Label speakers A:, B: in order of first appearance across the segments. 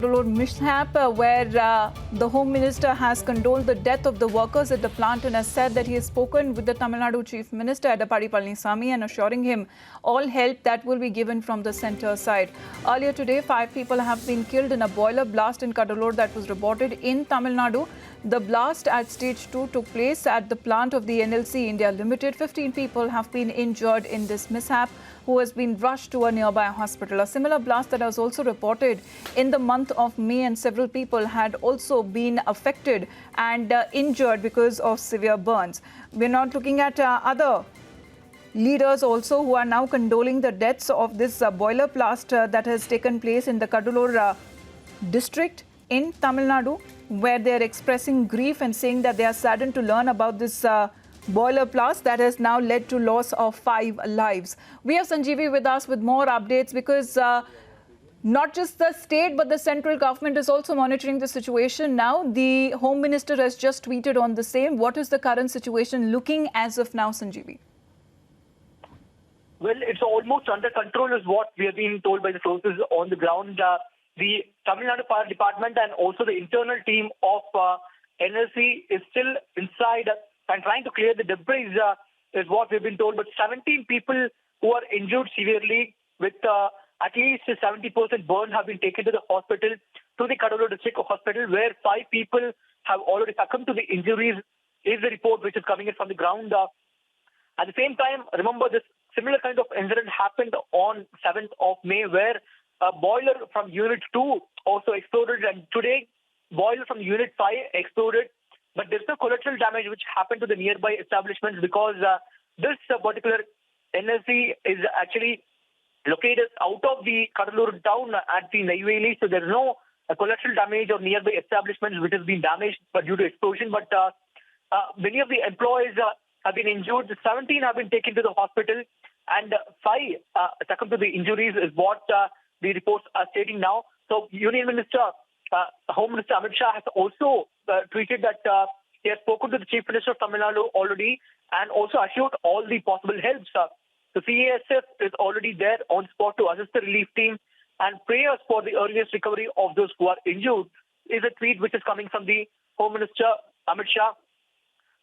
A: Road mishap where the Home Minister has condoled the death of the workers at the plant and has said that he has spoken with the Tamil Nadu Chief Minister Edappadi Palaniswamy and assuring him all help that will be given from the centre side. Earlier today, 5 people have been killed in a boiler blast in Cuddalore that was reported in Tamil Nadu. The blast at stage 2 took place at the plant of the NLC India Limited. 15 people have been injured in this mishap, who has been rushed to a nearby hospital. A similar blast that was also reported in the month of May, and several people had also been affected and injured because of severe burns. We're not looking at other leaders also who are now condoling the deaths of this boiler blast that has taken place in the Cuddalore district in Tamil Nadu, where they are expressing grief and saying that they are saddened to learn about this boiler blast that has now led to loss of 5 lives. We have Sanjeevi with us with more updates because not just the state but the central government is also monitoring the situation now. The Home Minister has just tweeted on the same. What is the current situation looking as of now, Sanjeevi?
B: Well, it's almost under control is what we have been told by the sources on the ground. The Tamil Nadu Fire Department and also the internal team of NLC is still inside and trying to clear the debris is what we've been told. But 17 people who are injured severely with at least 70% burn have been taken to the hospital, to the Cuddalore District Hospital, where 5 people have already succumbed to the injuries, is the report which is coming in from the ground. At the same time, remember this similar kind of incident happened on 7th of May, where a boiler from Unit 2 also exploded, and today boiler from Unit 5 exploded. But there's no collateral damage which happened to the nearby establishments because this particular NLC is actually located out of the Cuddalore town at the Neyveli, so there's no collateral damage or nearby establishments which has been damaged due to explosion. But many of the employees have been injured. 17 have been taken to the hospital, and 5 succumbed to the injuries is what the reports are stating now. So Union Minister, Home Minister Amit Shah has also tweeted that he has spoken to the Chief Minister of Tamil Nadu already and also assured all the possible helps. The CASF is already there on spot to assist the relief team, and prayers for the earliest recovery of those who are injured is a tweet which is coming from the Home Minister Amit Shah.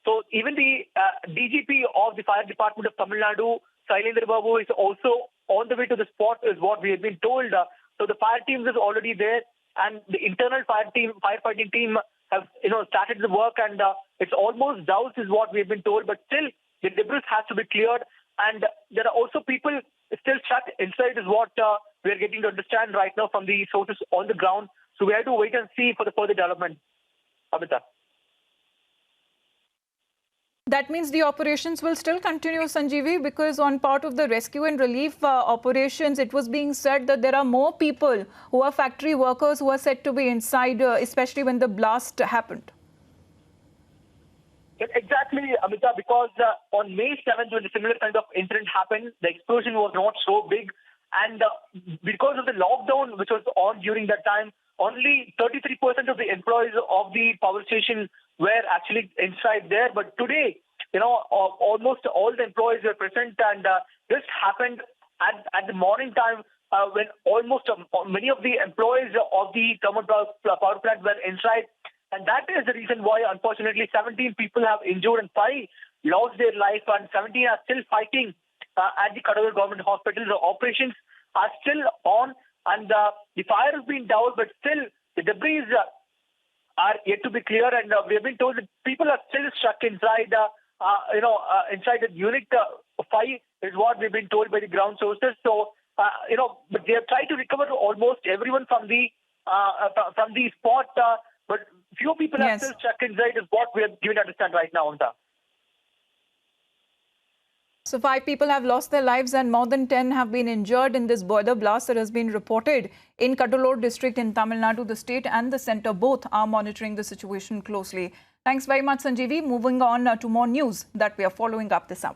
B: So even the DGP of the Fire Department of Tamil Nadu, Sailendra Babu, is also on the way to the spot is what we have been told. So the fire teams is already there, and the internal firefighting team have started the work, and it's almost doused is what we have been told. But still, the debris has to be cleared, and there are also people still stuck inside is what we are getting to understand right now from the sources on the ground. So we have to wait and see for the further development. Amita.
A: That means the operations will still continue, Sanjeevi, because on part of the rescue and relief operations, it was being said that there are more people who are factory workers who are said to be inside, especially when the blast happened.
B: Exactly, Amita, because on May 7th, when a similar kind of incident happened, the explosion was not so big. And because of the lockdown which was on during that time, only 33% of the employees of the power station were actually inside there. But today, almost all the employees were present, and this happened at the morning time when almost many of the employees of the thermal power plant were inside. And that is the reason why, unfortunately, 17 people have injured and 5 lost their life, and 17 are still fighting at the Cuddalore Government Hospital. The operations are still on, and the fire has been doused, but still the debris are yet to be clear. And we have been told that people are still stuck inside, inside the Unit 5 is what we've been told by the ground sources. So, but they have tried to recover almost everyone from the spot, but few people are still stuck inside is what we are given to understand right now, Amita.
A: So 5 people have lost their lives and more than 10 have been injured in this boiler blast that has been reported in Cuddalore district in Tamil Nadu. The state and the centre both are monitoring the situation closely. Thanks very much, Sanjeevi. Moving on to more news that we are following up this hour.